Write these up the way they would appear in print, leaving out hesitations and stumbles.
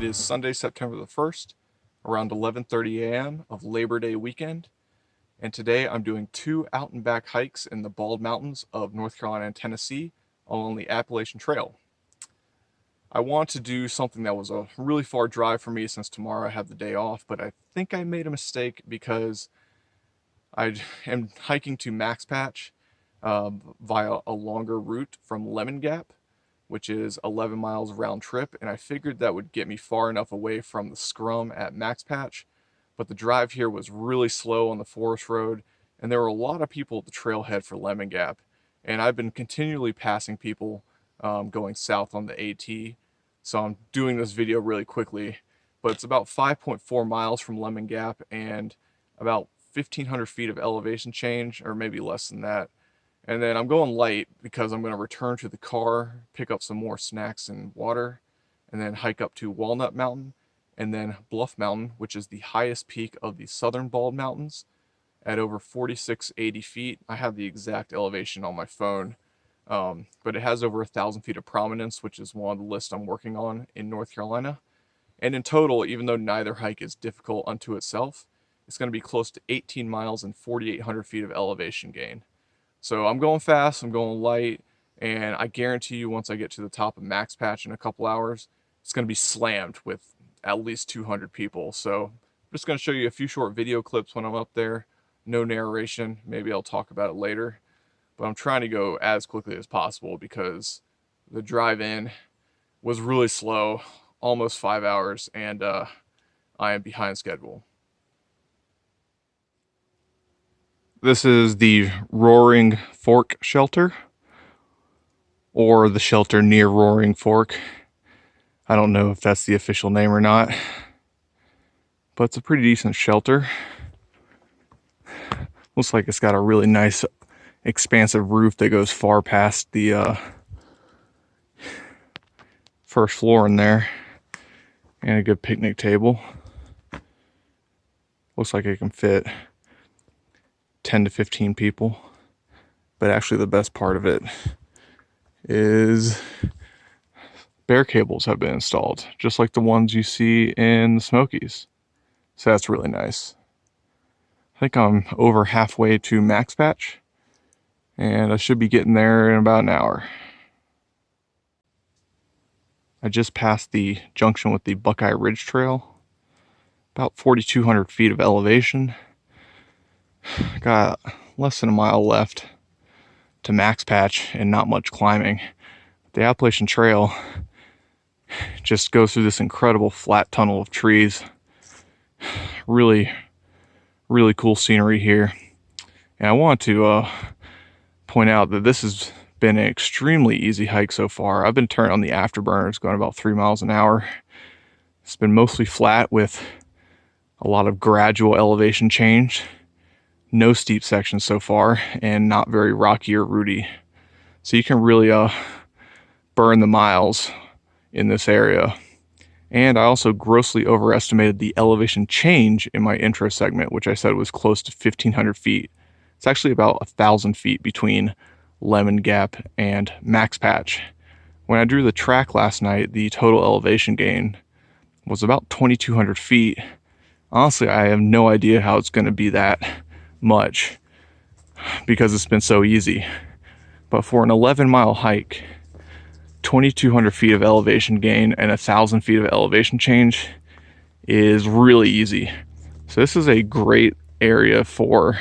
is Sunday, September the 1st, around 11:30 a.m. of Labor Day weekend, and today I'm doing 2 out and back hikes in the Bald Mountains of North Carolina and Tennessee along the Appalachian Trail. I want to do something that was a really far drive for me since tomorrow I have the day off, but I think I made a mistake because I am hiking to Max Patch via a longer route from Lemon Gap, which is 11 miles round trip, and I figured that would get me far enough away from the scrum at Max Patch, but the drive here was really slow on the forest road, and there were a lot of people at the trailhead for Lemon Gap, and I've been continually passing people going south on the AT, so I'm doing this video really quickly, but it's about 5.4 miles from Lemon Gap and about 1,500 feet of elevation change, or maybe less than that. And then I'm going light because I'm going to return to the car, pick up some more snacks and water, and then hike up to Walnut Mountain, and then Bluff Mountain, which is the highest peak of the southern Bald Mountains at over 4,680 feet. I have the exact elevation on my phone, but it has over 1,000 feet of prominence, which is one of the lists I'm working on in North Carolina. And in total, even though neither hike is difficult unto itself, it's going to be close to 18 miles and 4,800 feet of elevation gain. So I'm going fast, I'm going light, and I guarantee you once I get to the top of Max Patch in a couple hours, it's going to be slammed with at least 200 people. So I'm just going to show you a few short video clips when I'm up there. No narration, maybe I'll talk about it later. But I'm trying to go as quickly as possible because the drive in was really slow, almost 5 hours, and I am behind schedule. This is the Roaring Fork shelter, or the shelter near Roaring Fork. I don't know if that's the official name or not, but it's a pretty decent shelter. Looks like it's got a really nice expansive roof that goes far past the first floor in there, and a good picnic table. Looks like it can fit 10 to 15 people, but actually the best part of it is bear cables have been installed, just like the ones you see in the Smokies. So that's really nice. I think I'm over halfway to Max Patch, and I should be getting there in about an hour. I just passed the junction with the Buckeye Ridge Trail, about 4,200 feet of elevation. Got less than a mile left to Max Patch and not much climbing. The Appalachian Trail just goes through this incredible flat tunnel of trees. Really, really cool scenery here. And I want to point out that this has been an extremely easy hike so far. I've been turning on the afterburners, going about 3 miles an hour. It's been mostly flat with a lot of gradual elevation change. No steep sections so far, and not very rocky or rooty. So you can really burn the miles in this area. And I also grossly overestimated the elevation change in my intro segment, which I said was close to 1,500 feet. It's actually about 1,000 feet between Lemon Gap and Max Patch. When I drew the track last night, the total elevation gain was about 2,200 feet. Honestly, I have no idea how it's going to be that much because it's been so easy. But for an 11-mile hike, 2,200 feet of elevation gain and 1,000 feet of elevation change is really easy. So this is a great area for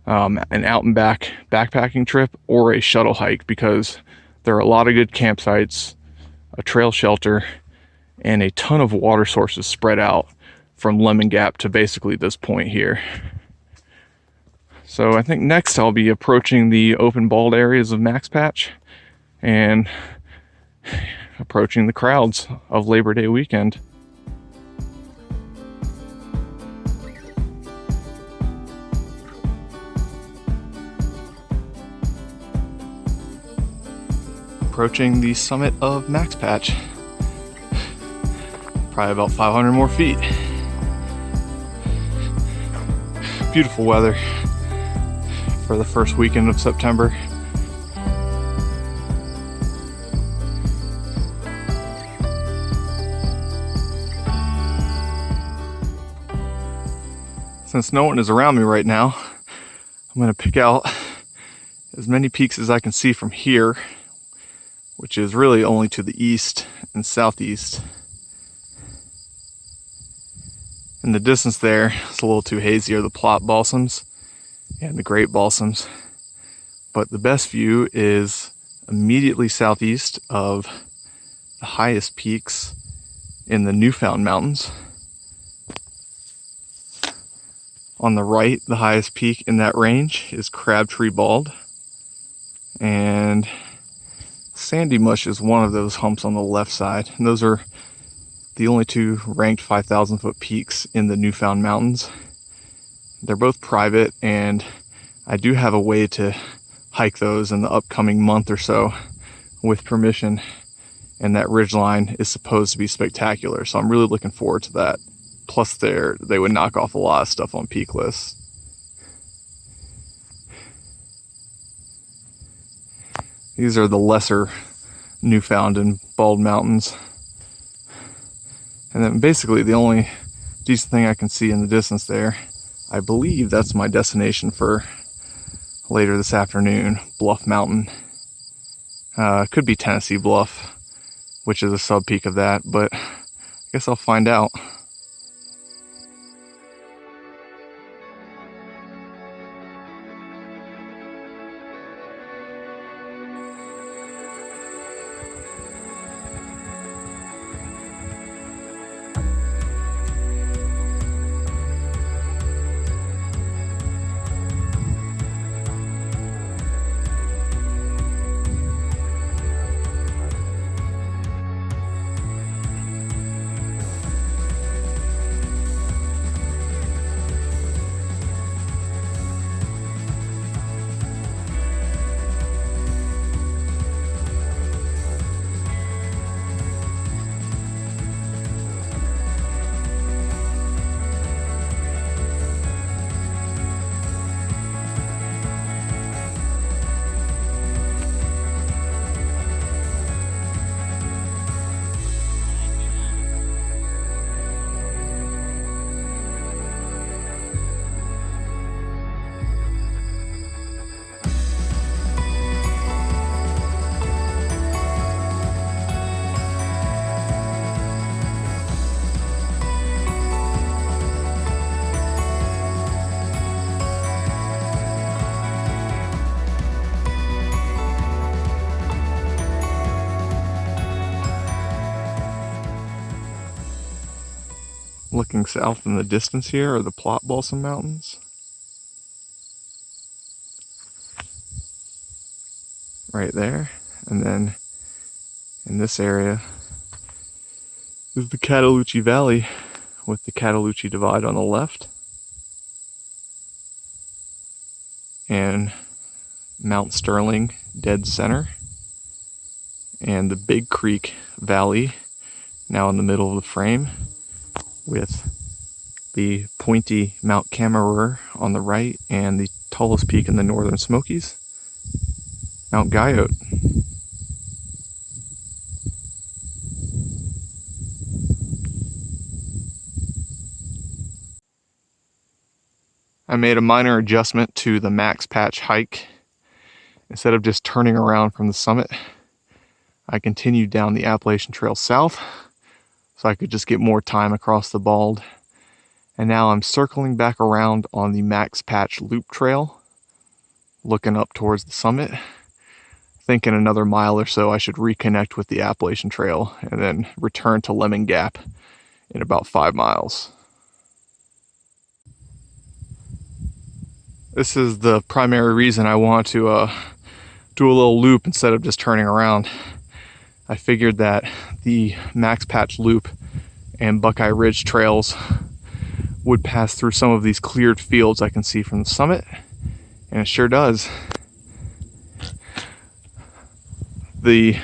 an out and back backpacking trip or a shuttle hike, because there are a lot of good campsites, a trail shelter, and a ton of water sources spread out from Lemon Gap to basically this point here. So I think next I'll be approaching the open bald areas of Max Patch and approaching the crowds of Labor Day weekend. Approaching the summit of Max Patch. Probably about 500 more feet. Beautiful weather for the first weekend of September. Since no one is around me right now, I'm going to pick out as many peaks as I can see from here, which is really only to the east and southeast. In the distance there, it's a little too hazy, are the plot balsams and the great balsams. But the best view is immediately southeast of the highest peaks in the Newfound Mountains. On the right, the highest peak in that range is Crabtree Bald. And Sandy Mush is one of those humps on the left side. And those are the only two ranked 5,000 foot peaks in the Newfound Mountains. They're both private, and I do have a way to hike those in the upcoming month or so with permission, and that ridgeline is supposed to be spectacular, so I'm really looking forward to that. Plus they would knock off a lot of stuff on peak lists. These are the lesser Newfound and Bald Mountains. And then basically the only decent thing I can see in the distance there, I believe that's my destination for later this afternoon, Bluff Mountain. Could be Tennessee Bluff, which is a sub-peak of that, but I guess I'll find out. Looking south in the distance here are the Plot Balsam Mountains. Right there. And then in this area is the Cataloochee Valley with the Cataloochee Divide on the left. And Mount Sterling dead center. And the Big Creek Valley now in the middle of the frame, with the pointy Mount Cameroon on the right and the tallest peak in the Northern Smokies, Mount Guyot. I made a minor adjustment to the max patch hike. Instead of just turning around from the summit, I continued down the Appalachian Trail south so I could just get more time across the Bald. And now I'm circling back around on the Max Patch Loop Trail, looking up towards the summit. Thinking another mile or so I should reconnect with the Appalachian Trail and then return to Lemon Gap in about 5 miles. This is the primary reason I want to do a little loop instead of just turning around. I figured that the Max Patch Loop and Buckeye Ridge trails would pass through some of these cleared fields I can see from the summit, and it sure does. The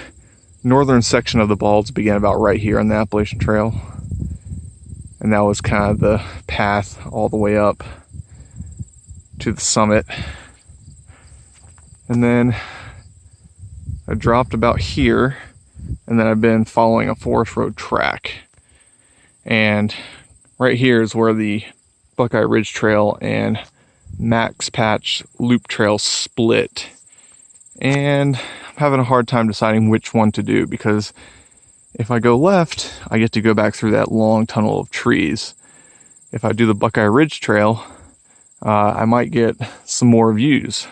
northern section of the Balds began about right here on the Appalachian Trail, and that was kind of the path all the way up to the summit. And then I dropped about here, and then I've been following a forest road track. And right here is where the Buckeye Ridge Trail and Max Patch Loop Trail split. And I'm having a hard time deciding which one to do, because if I go left, I get to go back through that long tunnel of trees. If I do the Buckeye Ridge Trail, I might get some more views.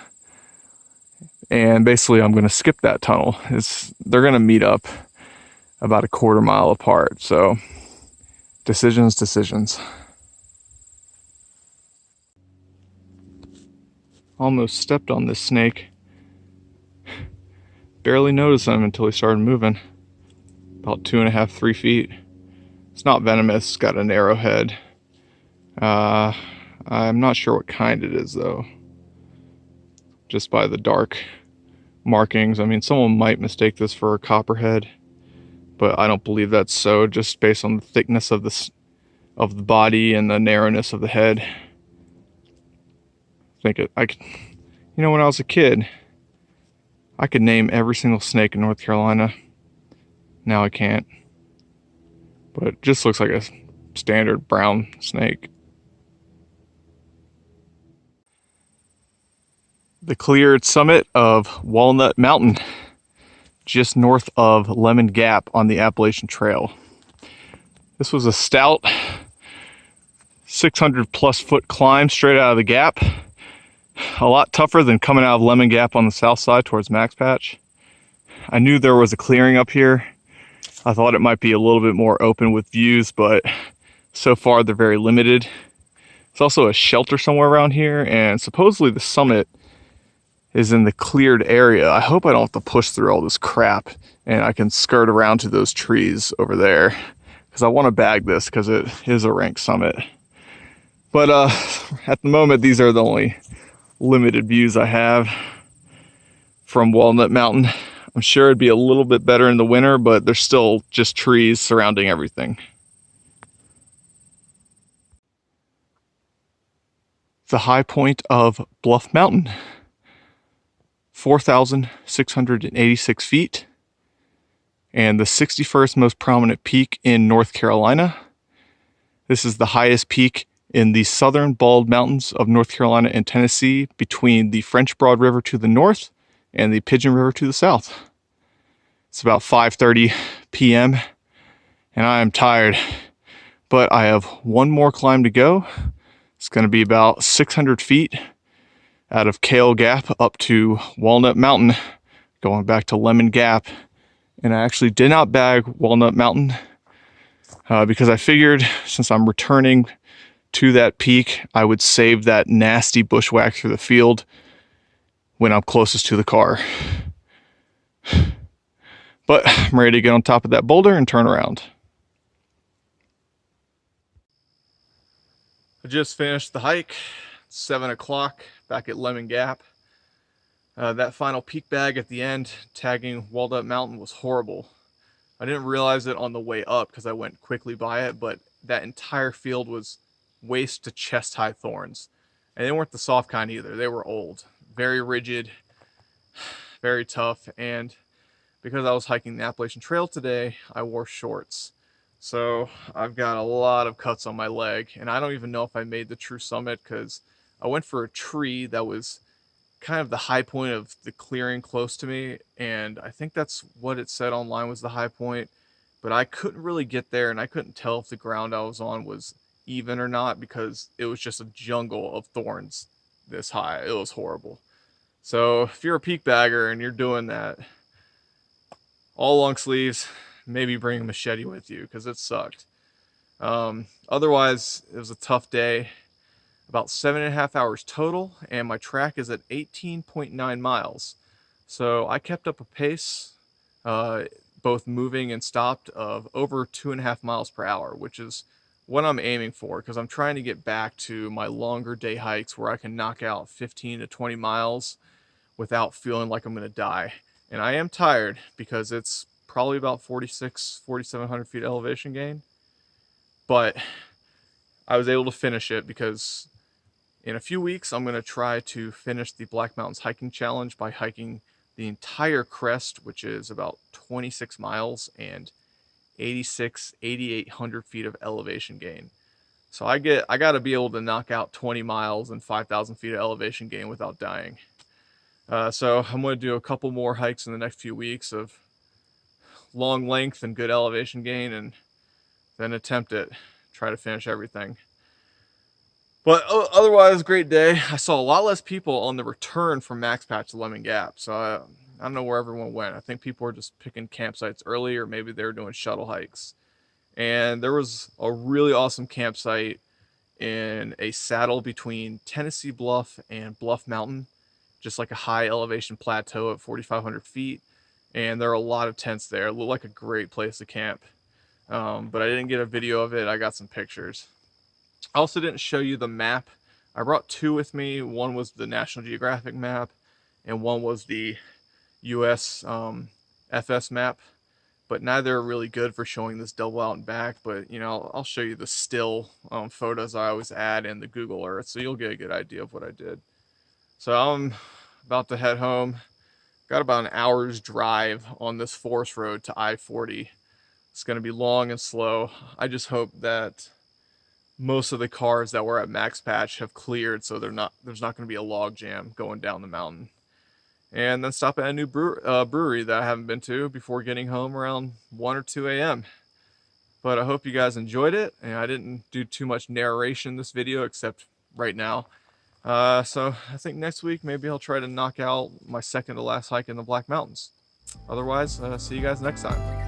And basically I'm going to skip that tunnel. They're going to meet up about a quarter mile apart. So decisions. Almost stepped on this snake. Barely noticed him until he started moving. About 2.5, 3 feet. It's not venomous, it's got an arrowhead. I'm not sure what kind it is though. Just by the dark markings. I mean, someone might mistake this for a copperhead, but I don't believe that's so, just based on the thickness of the body and the narrowness of the head. When I was a kid, I could name every single snake in North Carolina. Now I can't. But it just looks like a standard brown snake. The cleared summit of Walnut Mountain, just north of Lemon Gap on the Appalachian Trail. This was a stout 600 plus foot climb straight out of the gap. A lot tougher than coming out of Lemon Gap on the south side towards Max Patch. I knew there was a clearing up here. I thought it might be a little bit more open with views, but so far they're very limited. There's also a shelter somewhere around here, and supposedly the summit is in the cleared area. I hope I don't have to push through all this crap and I can skirt around to those trees over there, because I want to bag this because it is a ranked summit. But at the moment, these are the only limited views I have from Walnut Mountain. I'm sure it'd be a little bit better in the winter, but there's still just trees surrounding everything. The high point of Bluff Mountain, 4,686 feet, and the 61st most prominent peak in North Carolina. This is the highest peak in the southern Bald Mountains of North Carolina and Tennessee, between the French Broad River to the north and the Pigeon River to the south. It's about 5:30 p.m. and I am tired, but I have one more climb to go. It's going to be about 600 feet out of Kale Gap up to Walnut Mountain, going back to Lemon Gap. And I actually did not bag Walnut Mountain because I figured, since I'm returning to that peak, I would save that nasty bushwhack through the field when I'm closest to the car. But I'm ready to get on top of that boulder and turn around. I just finished the hike, 7 o'clock, back at Lemon Gap. That final peak bag at the end, tagging Walnut Mountain, was horrible. I didn't realize it on the way up because I went quickly by it, but that entire field was waist to chest high thorns. And they weren't the soft kind either. They were old, very rigid, very tough. And because I was hiking the Appalachian Trail today, I wore shorts. So I've got a lot of cuts on my leg, and I don't even know if I made the true summit, because I went for a tree that was kind of the high point of the clearing close to me, and I think that's what it said online was the high point, but I couldn't really get there, and I couldn't tell if the ground I was on was even or not, because it was just a jungle of thorns this high. It was horrible. So if you're a peak bagger and you're doing that, all long sleeves, maybe bring a machete with you, because it sucked. Otherwise, it was a tough day. About 7.5 hours total, and my track is at 18.9 miles. So I kept up a pace, both moving and stopped, of over 2.5 miles per hour, which is what I'm aiming for, because I'm trying to get back to my longer day hikes where I can knock out 15 to 20 miles without feeling like I'm going to die. And I am tired, because it's probably about 4,700 feet elevation gain. But I was able to finish it because in a few weeks, I'm going to try to finish the Black Mountains Hiking Challenge by hiking the entire crest, which is about 26 miles and 8,800 feet of elevation gain. So I got to be able to knock out 20 miles and 5,000 feet of elevation gain without dying. So I'm going to do a couple more hikes in the next few weeks of long length and good elevation gain, and then attempt it, try to finish everything. But otherwise, great day. I saw a lot less people on the return from Max Patch to Lemon Gap, so I don't know where everyone went. I think people were just picking campsites early, or maybe they were doing shuttle hikes. And there was a really awesome campsite in a saddle between Tennessee Bluff and Bluff Mountain, just like a high elevation plateau at 4,500 feet. And there are a lot of tents there. It looked like a great place to camp. But I didn't get a video of it. I got some pictures. I also didn't show you the map. I brought two with me. One was the National Geographic map, and one was the US FS map. But neither are really good for showing this double out and back. But, you know, I'll show you the still photos I always add in the Google Earth, so you'll get a good idea of what I did. So I'm about to head home. Got about an hour's drive on this forest road to I-40. It's going to be long and slow. I just hope that most of the cars that were at Max Patch have cleared, so there's not going to be a log jam going down the mountain. And then stop at a new brewery that I haven't been to before getting home around 1 or 2 a.m. But I hope you guys enjoyed it, and I didn't do too much narration in this video except right now. So I think next week maybe I'll try to knock out my second to last hike in the Black Mountains. Otherwise, see you guys next time.